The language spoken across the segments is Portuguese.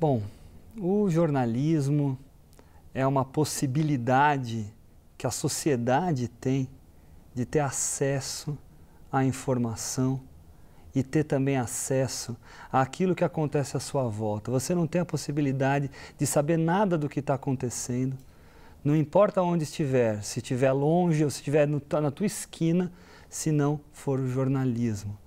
Bom, o jornalismo é uma possibilidade que a sociedade tem de ter acesso à informação e ter também acesso àquilo que acontece à sua volta. Você não tem a possibilidade de saber nada do que está acontecendo, não importa onde estiver, se estiver longe ou se estiver na tua esquina, se não for o jornalismo.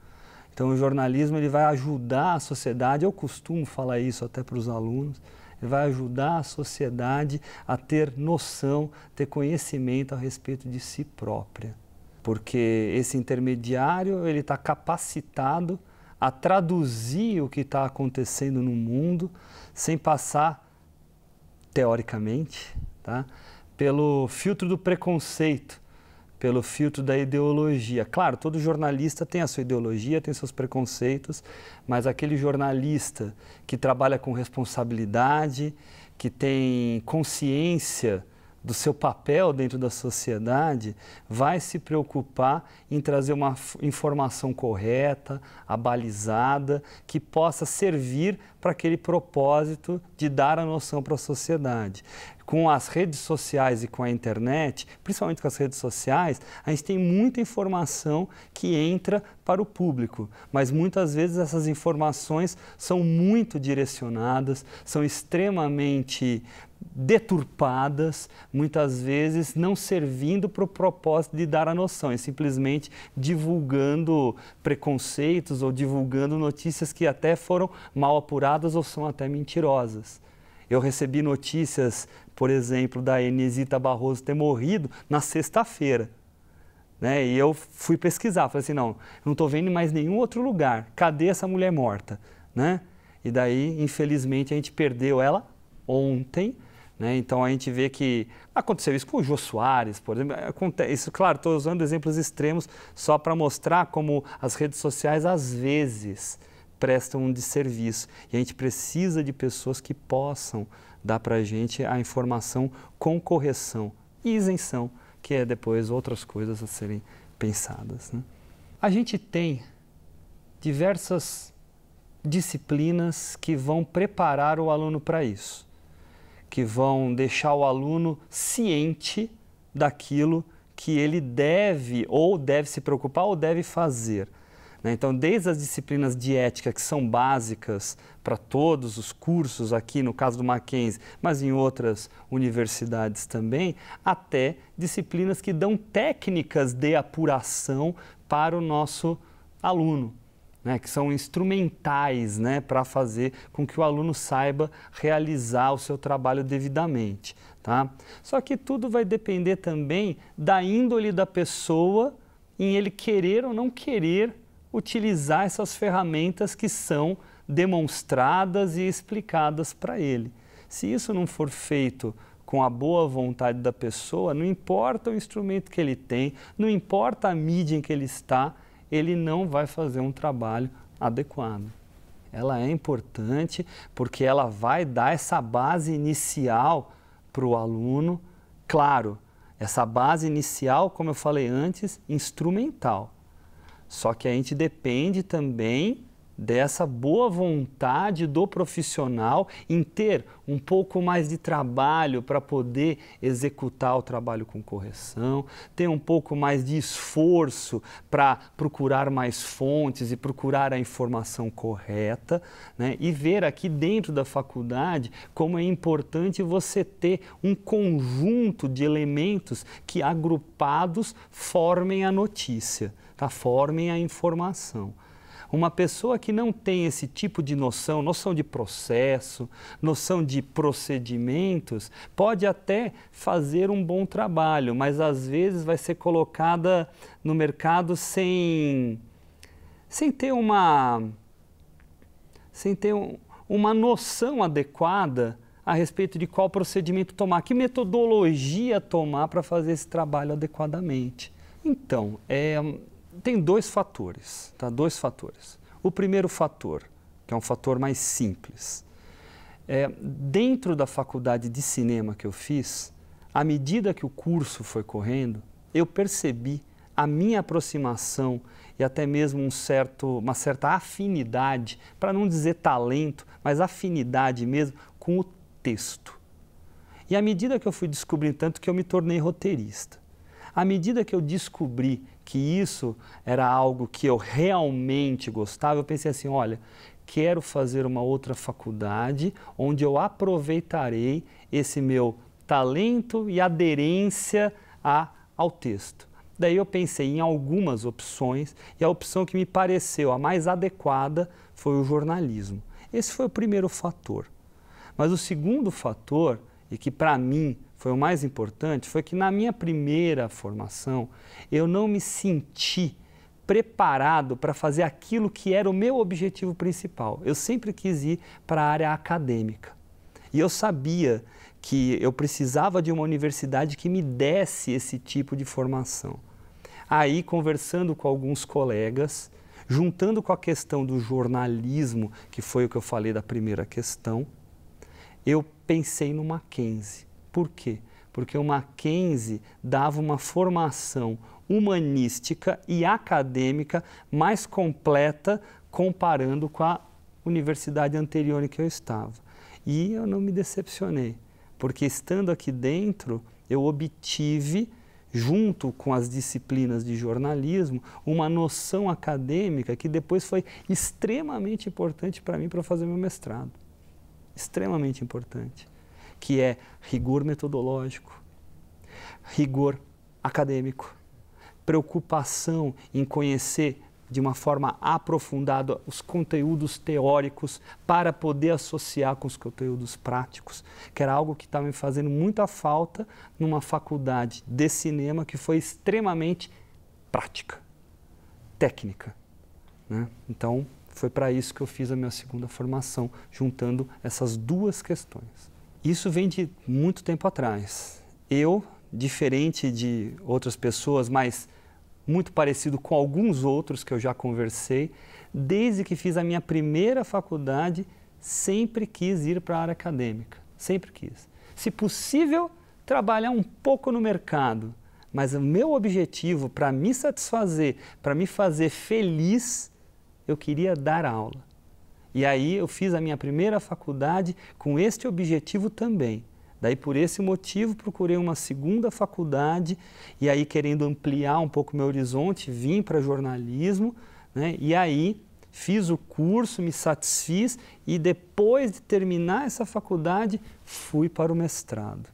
Então o jornalismo ele vai ajudar a sociedade, eu costumo falar isso até para os alunos, ele vai ajudar a sociedade a ter noção, ter conhecimento a respeito de si própria. Porque esse intermediário ele está capacitado a traduzir o que está acontecendo no mundo sem passar, teoricamente, tá, pelo filtro do preconceito, pelo filtro da ideologia. Claro, todo jornalista tem a sua ideologia, tem seus preconceitos, mas aquele jornalista que trabalha com responsabilidade, que tem consciência do seu papel dentro da sociedade, vai se preocupar em trazer uma informação correta, abalizada, que possa servir para aquele propósito de dar a noção para a sociedade. Com as redes sociais e com a internet, principalmente com as redes sociais, a gente tem muita informação que entra para o público, mas muitas vezes essas informações são muito direcionadas, são extremamente deturpadas, muitas vezes não servindo para o propósito de dar a noção, e simplesmente divulgando preconceitos ou divulgando notícias que até foram mal apuradas ou são até mentirosas. Eu recebi notícias, por exemplo, da Enesita Barroso ter morrido na sexta-feira, né? E eu fui pesquisar, falei assim, não estou vendo em mais nenhum outro lugar, cadê essa mulher morta, né? E daí, infelizmente, a gente perdeu ela ontem, né? Então a gente vê que aconteceu isso com o Jô Soares, por exemplo. Isso, claro, estou usando exemplos extremos só para mostrar como as redes sociais às vezes prestam um desserviço. E a gente precisa de pessoas que possam dar para a gente a informação com correção e isenção, que é depois outras coisas a serem pensadas, né? A gente tem diversas disciplinas que vão preparar o aluno para isso, que vão deixar o aluno ciente daquilo que ele deve se preocupar ou deve fazer. Então, desde as disciplinas de ética, que são básicas para todos os cursos aqui, no caso do Mackenzie, mas em outras universidades também, até disciplinas que dão técnicas de apuração para o nosso aluno, né, que são instrumentais, né, para fazer com que o aluno saiba realizar o seu trabalho devidamente, tá? Só que tudo vai depender também da índole da pessoa em ele querer ou não querer utilizar essas ferramentas que são demonstradas e explicadas para ele. Se isso não for feito com a boa vontade da pessoa, não importa o instrumento que ele tem, não importa a mídia em que ele está, ele não vai fazer um trabalho adequado. Ela é importante porque ela vai dar essa base inicial para o aluno, claro, essa base inicial, como eu falei antes, instrumental. Só que a gente depende também dessa boa vontade do profissional em ter um pouco mais de trabalho para poder executar o trabalho com correção, ter um pouco mais de esforço para procurar mais fontes e procurar a informação correta, né? E ver aqui dentro da faculdade como é importante você ter um conjunto de elementos que agrupados formem a notícia, tá? Formem a informação. Uma pessoa que não tem esse tipo de noção de processo, noção de procedimentos, pode até fazer um bom trabalho, mas às vezes vai ser colocada no mercado sem ter uma noção adequada a respeito de qual procedimento tomar, que metodologia tomar para fazer esse trabalho adequadamente. Então, tem dois fatores, tá? Dois fatores. O primeiro fator, que é um fator mais simples, dentro da faculdade de cinema que eu fiz, à medida que o curso foi correndo, eu percebi a minha aproximação e até mesmo uma certa afinidade, para não dizer talento, mas afinidade mesmo com o texto. E à medida que eu fui descobrindo, tanto que eu me tornei roteirista, à medida que eu descobri que isso era algo que eu realmente gostava, eu pensei assim, olha, quero fazer uma outra faculdade onde eu aproveitarei esse meu talento e aderência ao texto. Daí eu pensei em algumas opções e a opção que me pareceu a mais adequada foi o jornalismo. Esse foi o primeiro fator. Mas o segundo fator, e que para mim foi o mais importante, foi que na minha primeira formação eu não me senti preparado para fazer aquilo que era o meu objetivo principal. Eu sempre quis ir para a área acadêmica. E eu sabia que eu precisava de uma universidade que me desse esse tipo de formação. Aí, conversando com alguns colegas, juntando com a questão do jornalismo, que foi o que eu falei da primeira questão, eu pensei no Mackenzie. Por quê? Porque o Mackenzie dava uma formação humanística e acadêmica mais completa comparando com a universidade anterior em que eu estava. E eu não me decepcionei, porque estando aqui dentro, eu obtive, junto com as disciplinas de jornalismo, uma noção acadêmica que depois foi extremamente importante para mim para fazer meu mestrado. Extremamente importante, que é rigor metodológico, rigor acadêmico, preocupação em conhecer de uma forma aprofundada os conteúdos teóricos para poder associar com os conteúdos práticos, que era algo que estava me fazendo muita falta numa faculdade de cinema que foi extremamente prática, técnica, né? Então, foi para isso que eu fiz a minha segunda formação, juntando essas duas questões. Isso vem de muito tempo atrás. Eu, diferente de outras pessoas, mas muito parecido com alguns outros que eu já conversei, desde que fiz a minha primeira faculdade, sempre quis ir para a área acadêmica, sempre quis. Se possível, trabalhar um pouco no mercado, mas o meu objetivo para me satisfazer, para me fazer feliz, eu queria dar aula. E aí eu fiz a minha primeira faculdade com este objetivo também. Daí, por esse motivo, procurei uma segunda faculdade e aí, querendo ampliar um pouco meu horizonte, vim para jornalismo, né? E aí fiz o curso, me satisfiz e depois de terminar essa faculdade, fui para o mestrado.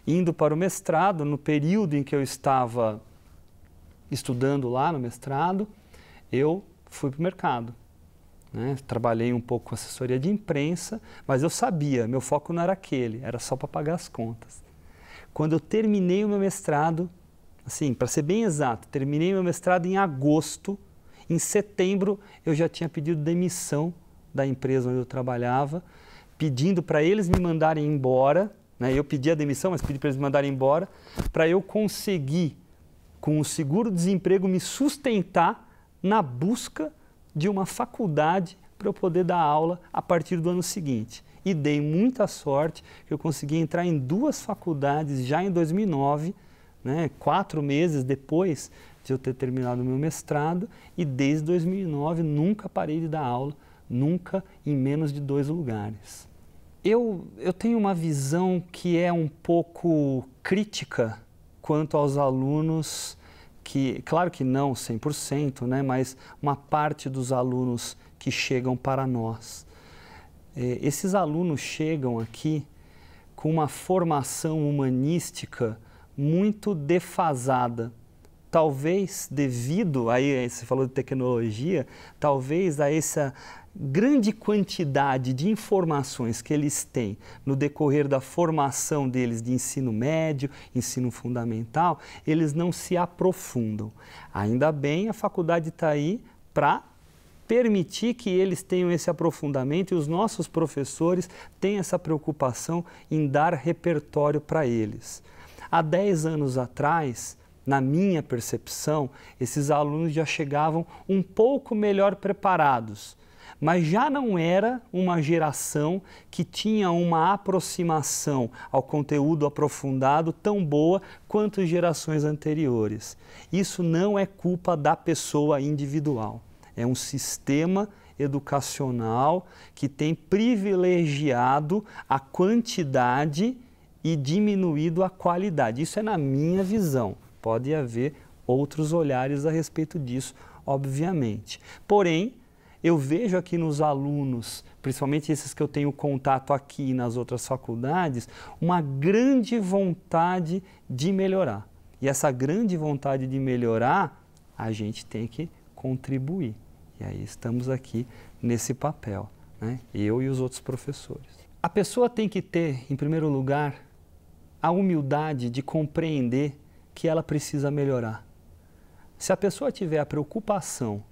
Indo para o mestrado, no período em que eu estava estudando lá no mestrado, eu fui para o mercado. Né? Trabalhei um pouco com assessoria de imprensa, mas eu sabia, meu foco não era aquele, era só para pagar as contas. Quando eu terminei o meu mestrado, assim, para ser bem exato, terminei meu mestrado em agosto, em setembro eu já tinha pedido demissão da empresa onde eu trabalhava, pedindo para eles me mandarem embora, né? Eu pedi a demissão, mas pedi para eles me mandarem embora, para eu conseguir, com o seguro-desemprego, me sustentar na busca de uma faculdade para eu poder dar aula a partir do ano seguinte. E dei muita sorte que eu consegui entrar em 2 faculdades já em 2009, né, 4 meses depois de eu ter terminado o meu mestrado, e desde 2009 nunca parei de dar aula, nunca em menos de 2 lugares. Eu tenho uma visão que é um pouco crítica quanto aos alunos que, claro que não 100%, né, mas uma parte dos alunos que chegam para nós. Esses alunos chegam aqui com uma formação humanística muito defasada. Talvez devido, aí você falou de tecnologia, talvez a essa grande quantidade de informações que eles têm no decorrer da formação deles de ensino médio, ensino fundamental, eles não se aprofundam. Ainda bem, a faculdade está aí para permitir que eles tenham esse aprofundamento e os nossos professores têm essa preocupação em dar repertório para eles. Há 10 anos atrás, na minha percepção, esses alunos já chegavam um pouco melhor preparados. mas já não era uma geração que tinha uma aproximação ao conteúdo aprofundado tão boa quanto as gerações anteriores. Isso não é culpa da pessoa individual, é um sistema educacional que tem privilegiado a quantidade e diminuído a qualidade. Isso é na minha visão. Pode haver outros olhares a respeito disso, obviamente. Porém, eu vejo aqui nos alunos, principalmente esses que eu tenho contato aqui e nas outras faculdades, uma grande vontade de melhorar. E essa grande vontade de melhorar, a gente tem que contribuir. E aí estamos aqui nesse papel, né? Eu e os outros professores. A pessoa tem que ter, em primeiro lugar, a humildade de compreender que ela precisa melhorar. Se a pessoa tiver a preocupação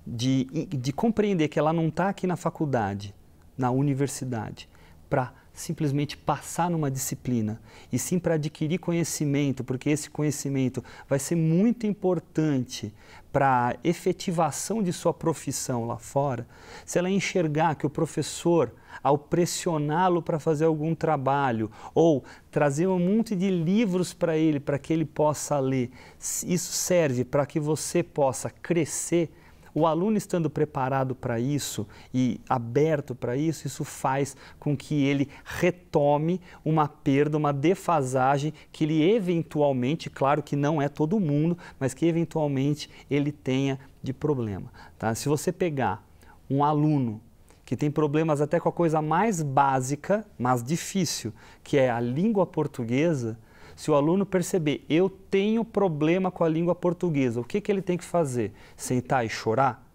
de compreender que ela não está aqui na faculdade, na universidade, para simplesmente passar numa disciplina, e sim para adquirir conhecimento, porque esse conhecimento vai ser muito importante para a efetivação de sua profissão lá fora, se ela enxergar que o professor, ao pressioná-lo para fazer algum trabalho, ou trazer um monte de livros para ele, para que ele possa ler, isso serve para que você possa crescer. O aluno estando preparado para isso e aberto para isso, isso faz com que ele retome uma perda, uma defasagem que ele eventualmente, claro que não é todo mundo, mas que eventualmente ele tenha de problema. Tá? Se você pegar um aluno que tem problemas até com a coisa mais básica, mas difícil, que é a língua portuguesa, se o aluno perceber, eu tenho problema com a língua portuguesa, o que ele tem que fazer? Sentar e chorar?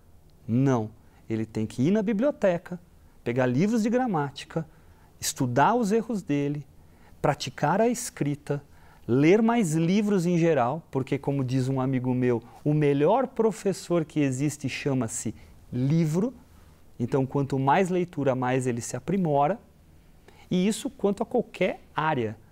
Não. Ele tem que ir na biblioteca, pegar livros de gramática, estudar os erros dele, praticar a escrita, ler mais livros em geral, porque, como diz um amigo meu, o melhor professor que existe chama-se livro. Então, quanto mais leitura, mais ele se aprimora. E isso quanto a qualquer área.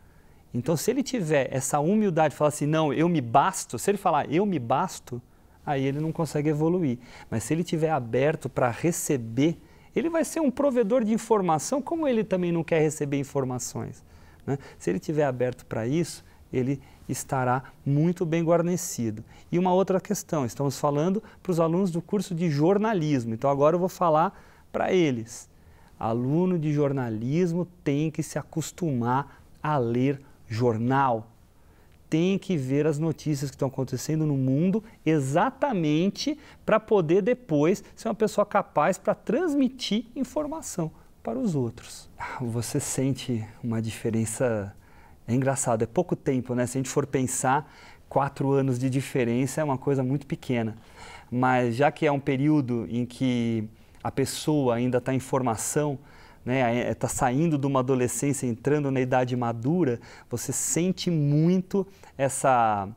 Então, se ele tiver essa humildade de falar assim, não, eu me basto, se ele falar eu me basto, aí ele não consegue evoluir. Mas se ele estiver aberto para receber, ele vai ser um provedor de informação, como ele também não quer receber informações, né? Se ele estiver aberto para isso, ele estará muito bem guarnecido. E uma outra questão, estamos falando para os alunos do curso de jornalismo, então agora eu vou falar para eles. Aluno de jornalismo tem que se acostumar a ler jornal, tem que ver as notícias que estão acontecendo no mundo exatamente para poder depois ser uma pessoa capaz para transmitir informação para os outros. Você sente uma diferença, é engraçado, é pouco tempo, né? Se a gente for pensar, 4 anos de diferença é uma coisa muito pequena, mas já que é um período em que a pessoa ainda está em formação, né, está saindo de uma adolescência, entrando na idade madura, você sente muito essa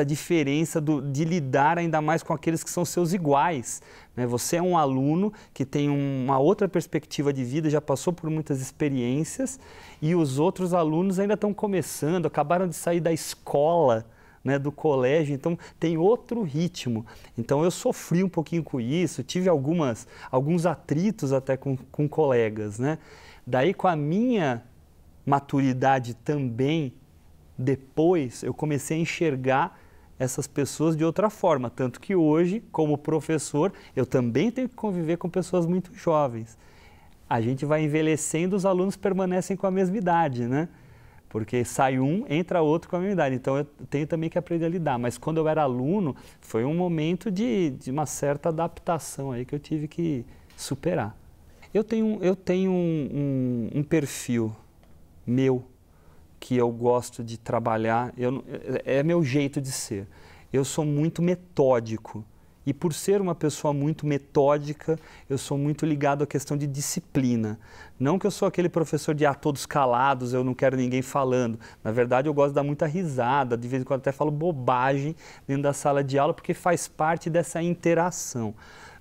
diferença de lidar ainda mais com aqueles que são seus iguais, né? Você é um aluno que tem uma outra perspectiva de vida, já passou por muitas experiências, e os outros alunos ainda estão começando, acabaram de sair da escola, né, do colégio, então tem outro ritmo. Então eu sofri um pouquinho com isso, tive alguns atritos até com colegas, né? Daí, com a minha maturidade também, depois eu comecei a enxergar essas pessoas de outra forma, tanto que hoje, como professor, eu também tenho que conviver com pessoas muito jovens. A gente vai envelhecendo, os alunos permanecem com a mesma idade, né? Porque sai um, entra outro com a mesma idade. Então, eu tenho também que aprender a lidar. Mas quando eu era aluno, foi um momento de uma certa adaptação aí que eu tive que superar. Eu tenho um perfil meu que eu gosto de trabalhar, é meu jeito de ser. Eu sou muito metódico. E por ser uma pessoa muito metódica, eu sou muito ligado à questão de disciplina. Não que eu sou aquele professor de todos calados, eu não quero ninguém falando. Na verdade, eu gosto de dar muita risada, de vez em quando até falo bobagem dentro da sala de aula, porque faz parte dessa interação.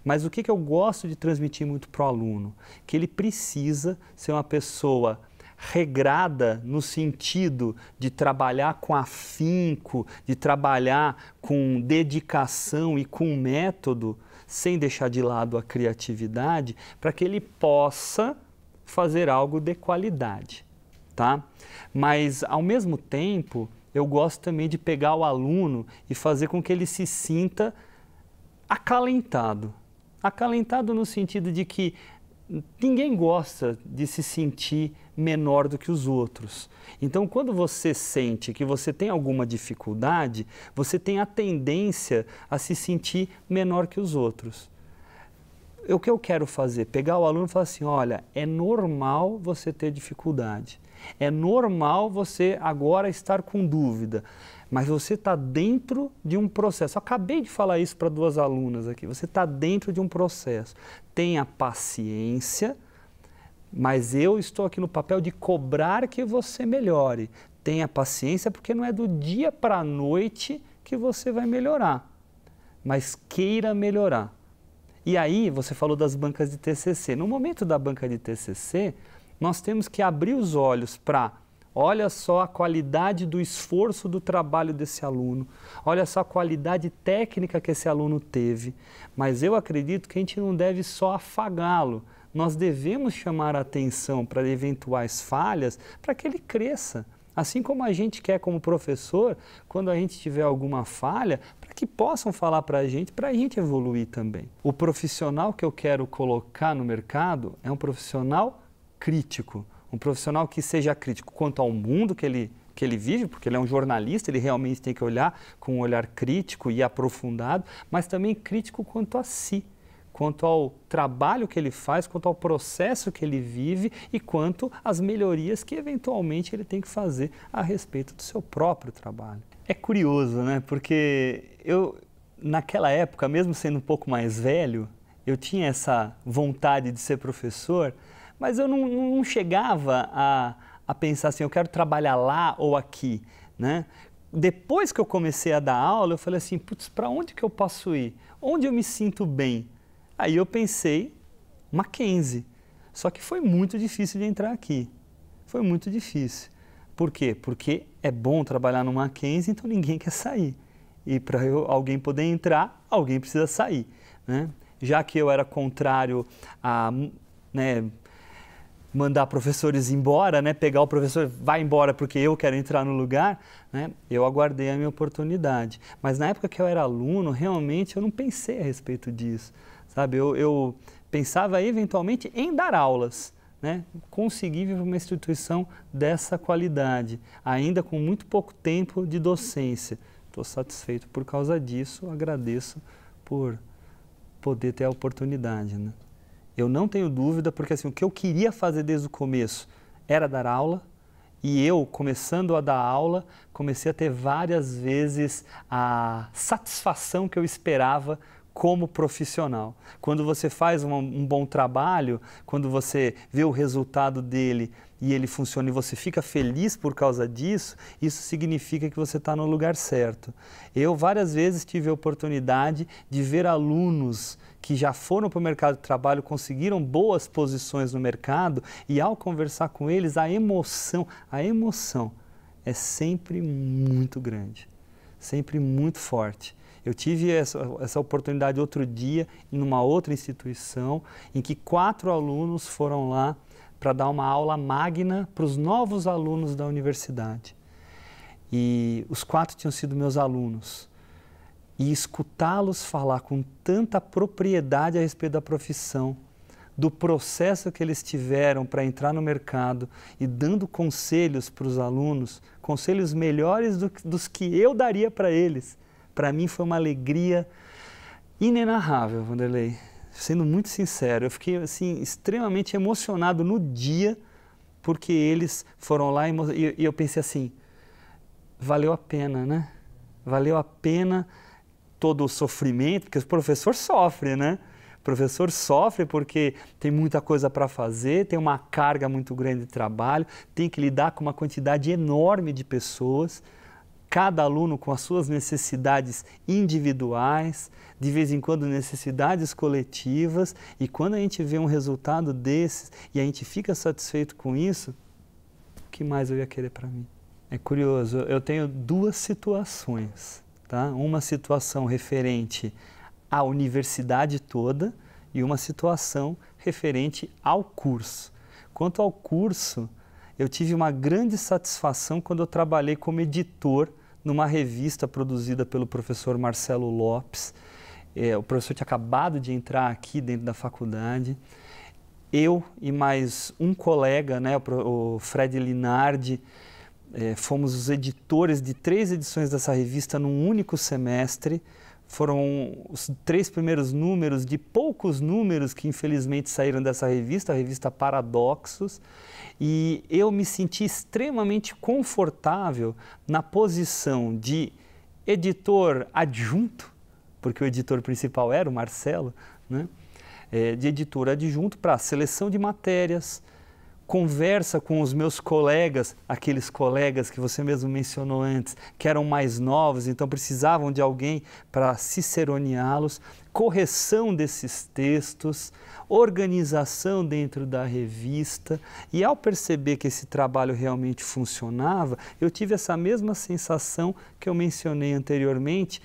Mas o que eu gosto de transmitir muito para o aluno? Que ele precisa ser uma pessoa regrada no sentido de trabalhar com afinco, de trabalhar com dedicação e com método, sem deixar de lado a criatividade, para que ele possa fazer algo de qualidade, tá? Mas, ao mesmo tempo, eu gosto também de pegar o aluno e fazer com que ele se sinta acalentado. Acalentado no sentido de que ninguém gosta de se sentir menor do que os outros. Então, quando você sente que você tem alguma dificuldade, você tem a tendência a se sentir menor que os outros. O que eu quero fazer? Pegar o aluno e falar assim, olha, é normal você ter dificuldade. É normal você agora estar com dúvida, mas você está dentro de um processo. Eu acabei de falar isso para 2 alunas aqui. Você está dentro de um processo. Tenha paciência, mas eu estou aqui no papel de cobrar que você melhore. Tenha paciência, porque não é do dia para a noite que você vai melhorar, mas queira melhorar. E aí, você falou das bancas de TCC. No momento da banca de TCC, nós temos que abrir os olhos para, olha só a qualidade do esforço do trabalho desse aluno, olha só a qualidade técnica que esse aluno teve, mas eu acredito que a gente não deve só afagá-lo, nós devemos chamar a atenção para eventuais falhas para que ele cresça. Assim como a gente quer como professor, quando a gente tiver alguma falha, para que possam falar para a gente evoluir também. O profissional que eu quero colocar no mercado é um profissional crítico, um profissional que seja crítico quanto ao mundo que ele vive, porque ele é um jornalista, ele realmente tem que olhar com um olhar crítico e aprofundado, mas também crítico quanto a si, quanto ao trabalho que ele faz, quanto ao processo que ele vive e quanto às melhorias que eventualmente ele tem que fazer a respeito do seu próprio trabalho. É curioso, né? Porque eu, naquela época, mesmo sendo um pouco mais velho, eu tinha essa vontade de ser professor, mas eu não chegava a pensar assim, eu quero trabalhar lá ou aqui, né? Depois que eu comecei a dar aula, eu falei assim, putz, para onde que eu posso ir? Onde eu me sinto bem? Aí eu pensei, Mackenzie, só que foi muito difícil de entrar aqui, foi muito difícil. Por quê? Porque é bom trabalhar no Mackenzie, então ninguém quer sair. E para alguém poder entrar, alguém precisa sair, né? Já que eu era contrário a mandar professores embora, né? Pegar o professor, vai embora porque eu quero entrar no lugar, né? Eu aguardei a minha oportunidade. Mas na época que eu era aluno, realmente eu não pensei a respeito disso. Sabe, eu pensava eventualmente em dar aulas, né? Conseguir vir para uma instituição dessa qualidade, ainda com muito pouco tempo de docência. Estou satisfeito por causa disso, agradeço por poder ter a oportunidade, né? Eu não tenho dúvida, porque assim, o que eu queria fazer desde o começo era dar aula, e eu, começando a dar aula, comecei a ter várias vezes a satisfação que eu esperava como profissional. Quando você faz um bom trabalho, quando você vê o resultado dele e ele funciona e você fica feliz por causa disso, isso significa que você está no lugar certo. Eu várias vezes tive a oportunidade de ver alunos que já foram para o mercado de trabalho, conseguiram boas posições no mercado e ao conversar com eles, a emoção é sempre muito grande, sempre muito forte. Eu tive essa oportunidade outro dia em uma outra instituição em que 4 alunos foram lá para dar uma aula magna para os novos alunos da universidade. E os 4 tinham sido meus alunos. E escutá-los falar com tanta propriedade a respeito da profissão, do processo que eles tiveram para entrar no mercado e dando conselhos para os alunos, conselhos melhores dos que eu daria para eles, para mim foi uma alegria inenarrável, Vanderlei. Sendo muito sincero, eu fiquei assim, extremamente emocionado no dia, porque eles foram lá e eu pensei assim, valeu a pena, né? Valeu a pena todo o sofrimento, porque o professor sofre, né? O professor sofre porque tem muita coisa para fazer, tem uma carga muito grande de trabalho, tem que lidar com uma quantidade enorme de pessoas, cada aluno com as suas necessidades individuais, de vez em quando necessidades coletivas, e quando a gente vê um resultado desses e a gente fica satisfeito com isso, o que mais eu ia querer para mim? É curioso, eu tenho 2 situações, tá? Uma situação referente à universidade toda e uma situação referente ao curso. Quanto ao curso, eu tive uma grande satisfação quando eu trabalhei como editor numa revista produzida pelo professor Marcelo Lopes. O professor tinha acabado de entrar aqui dentro da faculdade. Eu e mais um colega, né, o Fred Linardi, fomos os editores de 3 edições dessa revista num único semestre. Foram os 3 primeiros números de poucos números que infelizmente saíram dessa revista, a revista Paradoxos, e eu me senti extremamente confortável na posição de editor adjunto, porque o editor principal era o Marcelo, né? De editor adjunto para seleção de matérias, conversa com os meus colegas, aqueles colegas que você mesmo mencionou antes, que eram mais novos, então precisavam de alguém para ciceroneá-los, correção desses textos, organização dentro da revista. E ao perceber que esse trabalho realmente funcionava, eu tive essa mesma sensação que eu mencionei anteriormente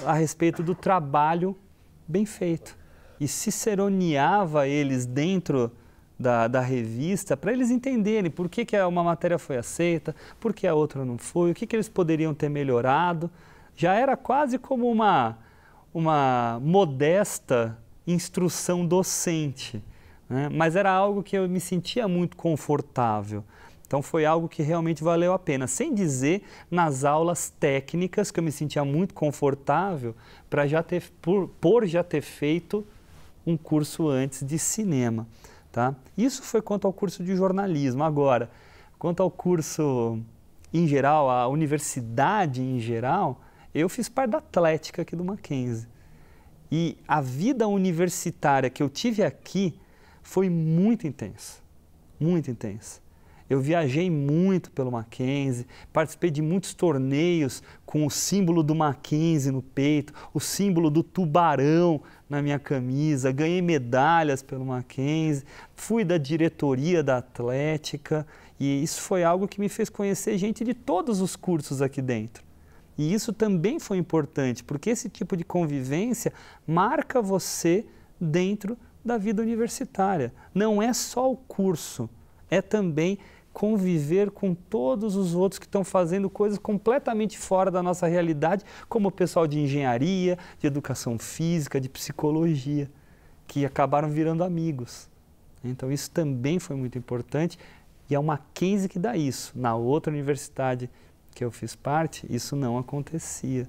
a respeito do trabalho bem feito. E ciceroneava eles dentro da revista para eles entenderem por que uma matéria foi aceita, por que a outra não foi, o que eles poderiam ter melhorado. Já era quase como uma modesta instrução docente, né? Mas era algo que eu me sentia muito confortável. Então foi algo que realmente valeu a pena, sem dizer nas aulas técnicas que eu me sentia muito confortável por já ter feito um curso antes de cinema. Tá? Isso foi quanto ao curso de jornalismo. Agora, quanto ao curso em geral, a universidade em geral, eu fiz parte da atlética aqui do Mackenzie. E a vida universitária que eu tive aqui foi muito intensa, muito intensa. Eu viajei muito pelo Mackenzie, participei de muitos torneios com o símbolo do Mackenzie no peito, o símbolo do tubarão na minha camisa, ganhei medalhas pelo Mackenzie, fui da diretoria da Atlética e isso foi algo que me fez conhecer gente de todos os cursos aqui dentro. E isso também foi importante, porque esse tipo de convivência marca você dentro da vida universitária. Não é só o curso, é também conviver com todos os outros que estão fazendo coisas completamente fora da nossa realidade, como o pessoal de engenharia, de educação física, de psicologia, que acabaram virando amigos. Então isso também foi muito importante e é o Mackenzie que dá isso. Na outra universidade que eu fiz parte, isso não acontecia.